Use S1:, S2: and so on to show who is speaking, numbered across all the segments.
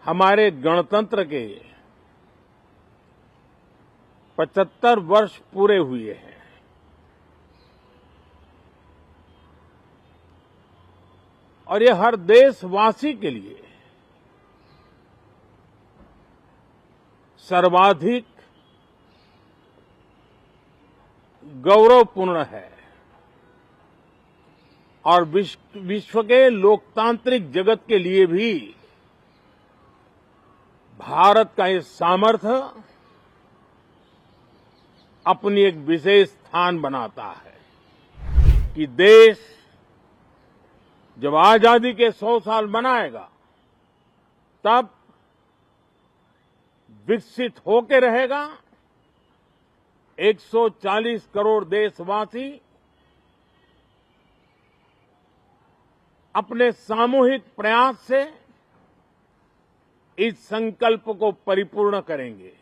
S1: हमारे गणतंत्र के 75 वर्ष पूरे हुए हैं। और ये हर देशवासी के लिए सर्वाधिक गौरवपूर्ण है और विश्व के लोकतांत्रिक जगत के लिए भी भारत का ये सामर्थ्य अपनी एक विशेष स्थान बनाता है कि देश जब आजादी के 100 साल मनाएगा तब विकसित होके रहेगा। 140 करोड़ देशवासी अपने सामूहिक प्रयास से इस संकल्प को परिपूर्ण करेंगे।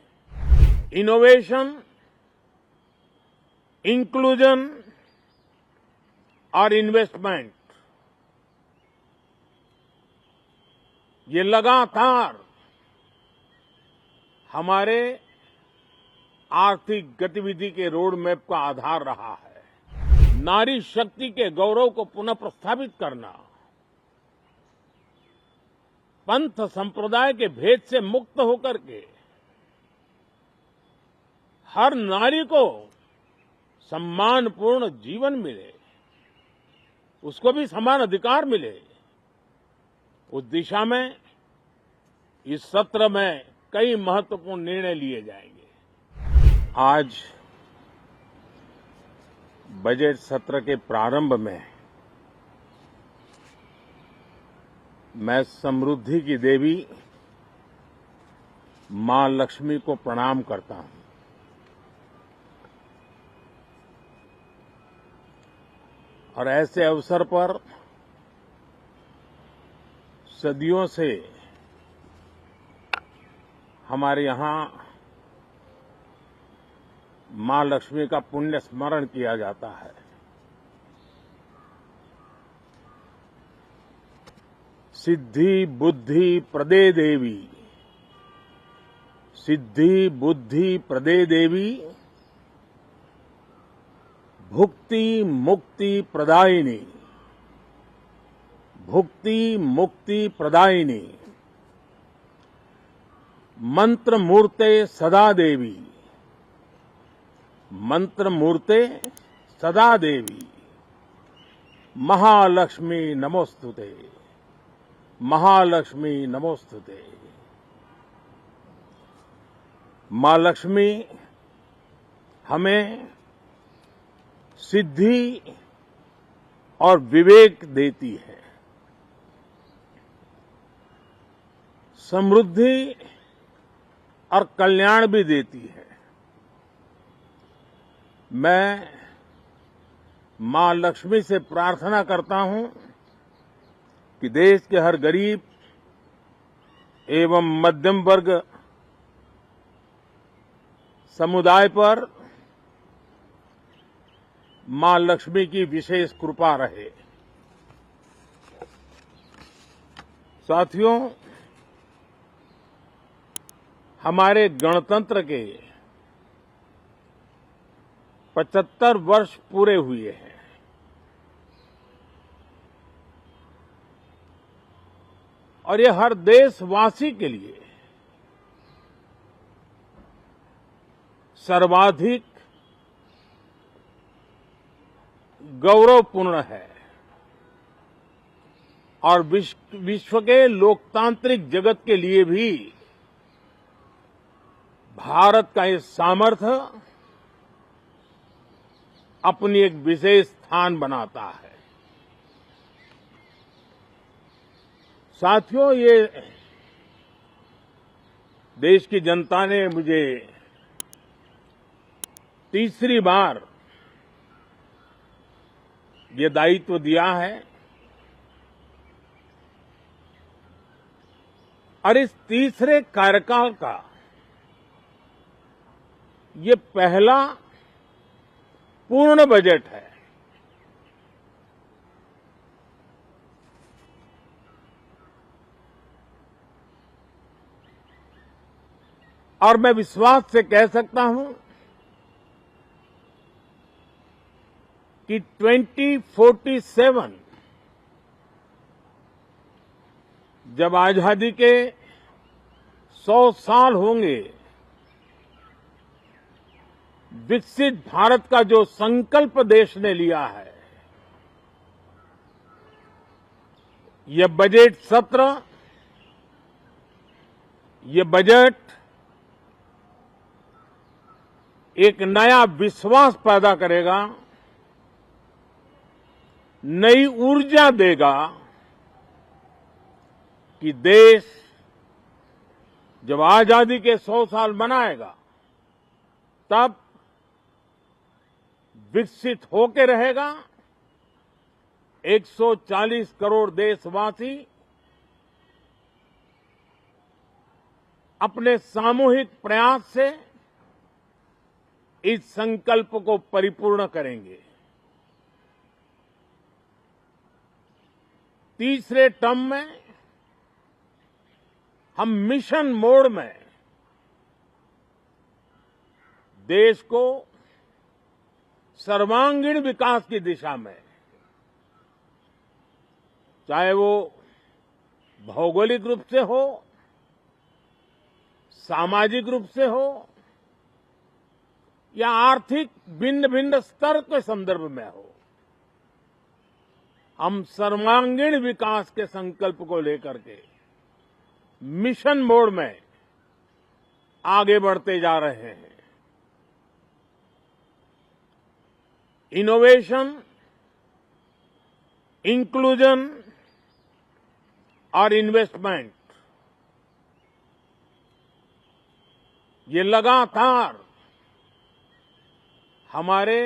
S1: इनोवेशन, इंक्लूजन और इन्वेस्टमेंट, ये लगातार हमारे आर्थिक गतिविधि के रोड मैप का आधार रहा है। नारी शक्ति के गौरव को पुनः प्रस्थापित करना, पंथ संप्रदाय के भेद से मुक्त होकर के हर नारी को सम्मानपूर्ण जीवन मिले, उसको भी समान अधिकार मिले, उस दिशा में इस सत्र में कई महत्वपूर्ण निर्णय लिए जाएंगे। आज बजट सत्र के प्रारंभ में मैं समृद्धि की देवी मां लक्ष्मी को प्रणाम करता हूं। और ऐसे अवसर पर सदियों से हमारे यहां मां लक्ष्मी का पुण्य स्मरण किया जाता है। सिद्धि बुद्धि प्रदे देवी, सिद्धि बुद्धि प्रदे देवी, भुक्ति मुक्ति प्रदायिनी, भुक्ति मुक्ति प्रदायिनी, मंत्र मूर्ते सदा देवी, मंत्र मूर्ते सदा देवी, महालक्ष्मी नमोस्तुते, महालक्ष्मी नमोस्तुते। मां लक्ष्मी हमें सिद्धि और विवेक देती है, समृद्धि और कल्याण भी देती है। मैं मां लक्ष्मी से प्रार्थना करता हूं कि देश के हर गरीब एवं मध्यम वर्ग समुदाय पर मां लक्ष्मी की विशेष कृपा रहे। साथियों, हमारे गणतंत्र के 75 वर्ष पूरे हुए हैं। और ये हर देशवासी के लिए सर्वाधिक गौरवपूर्ण है और विश्व के लोकतांत्रिक जगत के लिए भी भारत का ये सामर्थ्य अपनी एक विशेष स्थान बनाता है। साथियों, ये देश की जनता ने मुझे तीसरी बार ये दायित्व दिया है और इस तीसरे कार्यकाल का ये पहला पूर्ण बजट है। और मैं विश्वास से कह सकता हूं कि 2047 जब आजादी के 100 साल होंगे, विकसित भारत का जो संकल्प देश ने लिया है, यह बजट सत्र, ये बजट एक नया विश्वास पैदा करेगा, नई ऊर्जा देगा कि देश जब आजादी के 100 साल मनाएगा तब विकसित होकर रहेगा। 140 करोड़ देशवासी अपने सामूहिक प्रयास से इस संकल्प को परिपूर्ण करेंगे। तीसरे टर्म में हम मिशन मोड में देश को सर्वांगीण विकास की दिशा में, चाहे वो भौगोलिक रूप से हो, सामाजिक रूप से हो या आर्थिक भिन्न भिन्न स्तर के संदर्भ में हो, हम सर्वांगीण विकास के संकल्प को लेकर के मिशन मोड में आगे बढ़ते जा रहे हैं। इनोवेशन, इंक्लूजन और इन्वेस्टमेंट, ये लगातार हमारे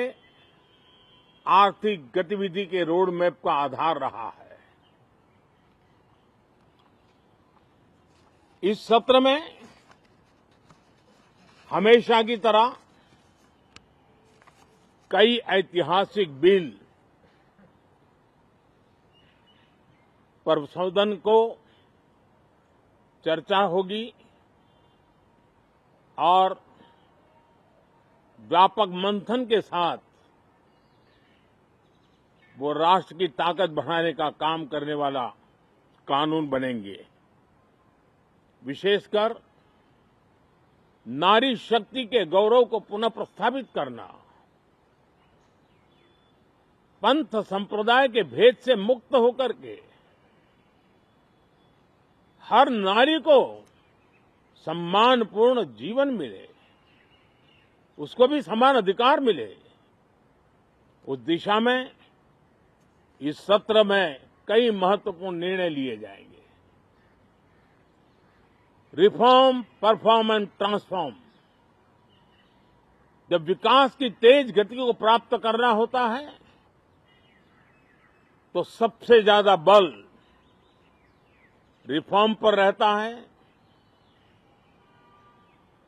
S1: आर्थिक गतिविधि के रोड मैप का आधार रहा है। इस सत्र में हमेशा की तरह कई ऐतिहासिक बिल पर सदन को चर्चा होगी और व्यापक मंथन के साथ वो राष्ट्र की ताकत बढ़ाने का काम करने वाला कानून बनेंगे। विशेषकर नारी शक्ति के गौरव को पुनः प्रस्थापित करना, पंथ संप्रदाय के भेद से मुक्त होकर के हर नारी को सम्मानपूर्ण जीवन मिले, उसको भी समान अधिकार मिले, उस दिशा में इस सत्र में कई महत्वपूर्ण निर्णय लिए जाएंगे। रिफॉर्म, परफॉर्म एंड ट्रांसफॉर्म, जब विकास की तेज गति को प्राप्त करना होता है तो सबसे ज्यादा बल रिफॉर्म पर रहता है।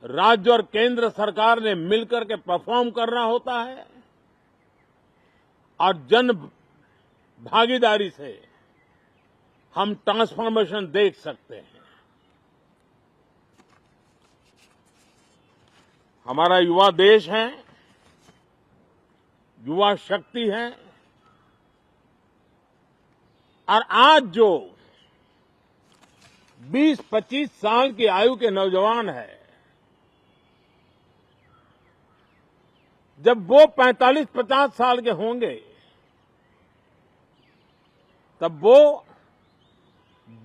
S1: राज्य और केंद्र सरकार ने मिलकर के परफॉर्म करना होता है और जन भागीदारी से हम ट्रांसफॉर्मेशन देख सकते हैं। हमारा युवा देश है, युवा शक्ति है और आज जो 20-25 साल की आयु के नौजवान हैं, जब वो 45-50 साल के होंगे तब वो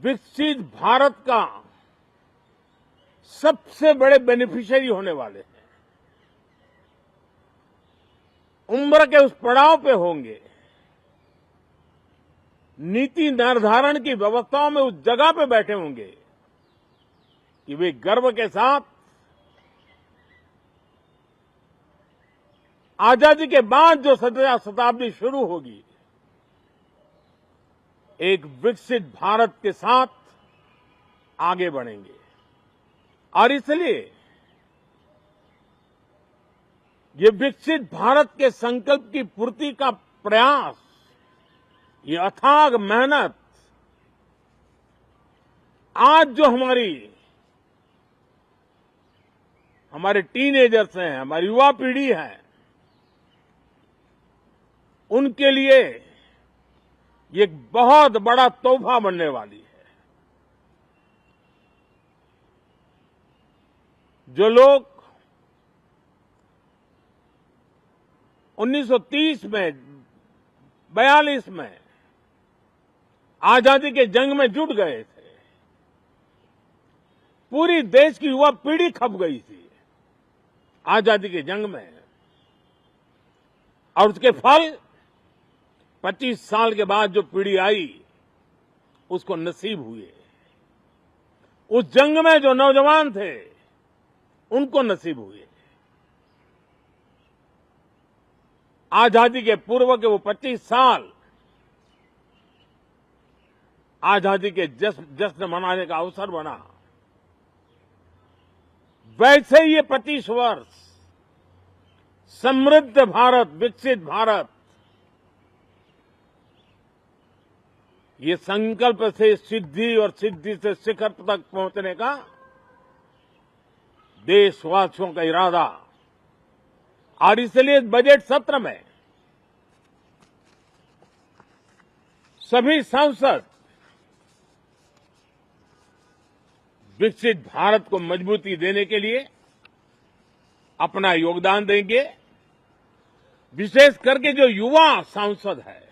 S1: विकसित भारत का सबसे बड़े बेनिफिशियरी होने वाले हैं। उम्र के उस पड़ाव पे होंगे, नीति निर्धारण की व्यवस्थाओं में उस जगह पे बैठे होंगे कि वे गर्व के साथ आजादी के बाद जो शताब्दी शुरू होगी, एक विकसित भारत के साथ आगे बढ़ेंगे। और इसलिए ये विकसित भारत के संकल्प की पूर्ति का प्रयास, ये अथाग मेहनत, आज जो हमारी हमारे टीनेजर्स हैं, हमारी युवा पीढ़ी है, उनके लिए ये एक बहुत बड़ा तोहफा बनने वाली है। जो लोग 1930 में 42 में आजादी के जंग में जुट गए थे, पूरी देश की युवा पीढ़ी खप गई थी आजादी के जंग में, और उसके फल 25 साल के बाद जो पीढ़ी आई उसको नसीब हुए। उस जंग में जो नौजवान थे उनको नसीब हुए। आजादी के पूर्व के वो 25 साल आजादी के जश्न मनाने का अवसर बना। वैसे ही ये 25 वर्ष समृद्ध भारत, विकसित भारत, ये संकल्प से सिद्धि और सिद्धि से शिखर तक पहुंचने का देशवासियों का इरादा। और इसलिए बजट सत्र में सभी सांसद विकसित भारत को मजबूती देने के लिए अपना योगदान देंगे। विशेष करके जो युवा सांसद है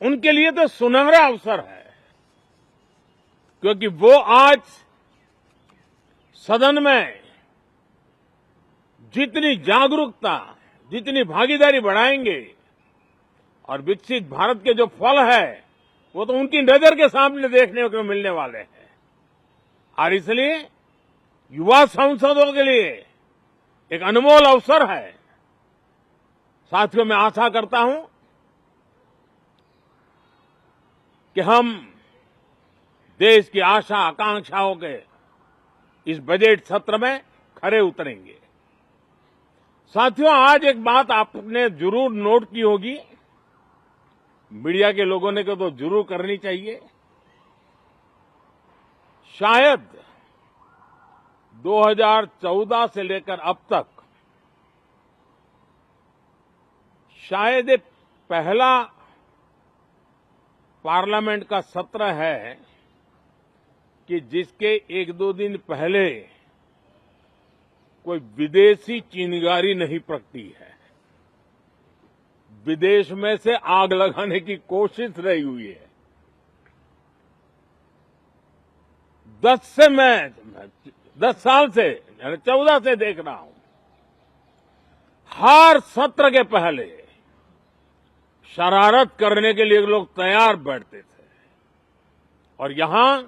S1: उनके लिए तो सुनहरा अवसर है, क्योंकि वो आज सदन में जितनी जागरूकता, जितनी भागीदारी बढ़ाएंगे और विकसित भारत के जो फल है वो तो उनकी नजर के सामने देखने को मिलने वाले हैं। और इसलिए युवा सांसदों के लिए एक अनमोल अवसर है। साथियों, मैं आशा करता हूं कि हम देश की आशा आकांक्षाओं के इस बजट सत्र में खरे उतरेंगे। साथियों, आज एक बात आपने जरूर नोट की होगी, मीडिया के लोगों ने तो जरूर करनी चाहिए। शायद 2014 से लेकर अब तक शायद ये पहला पार्लियामेंट का सत्र है कि जिसके 1-2 दिन पहले कोई विदेशी चिंगारी नहीं प्रगटी है। विदेश में से आग लगाने की कोशिश रही हुई है। 10 साल से 14 से देख रहा हूं, हर सत्र के पहले शरारत करने के लिए लोग तैयार बैठते थे, और यहां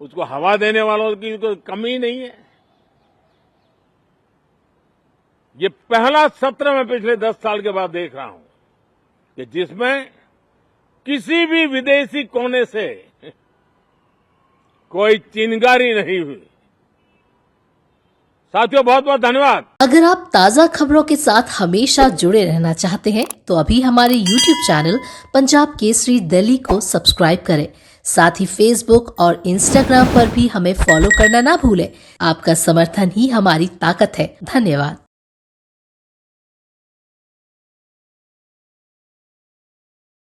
S1: उसको हवा देने वालों की कोई कमी नहीं है। ये पहला सत्र मैं पिछले 10 साल के बाद देख रहा हूं कि जिसमें किसी भी विदेशी कोने से कोई चिंगारी नहीं हुई। साथियों, बहुत बहुत धन्यवाद।
S2: अगर आप ताज़ा खबरों के साथ हमेशा जुड़े रहना चाहते हैं तो अभी हमारे YouTube चैनल पंजाब केसरी दिल्ली को सब्सक्राइब करें। साथ ही Facebook और Instagram पर भी हमें फॉलो करना ना भूलें। आपका समर्थन ही हमारी ताकत है। धन्यवाद।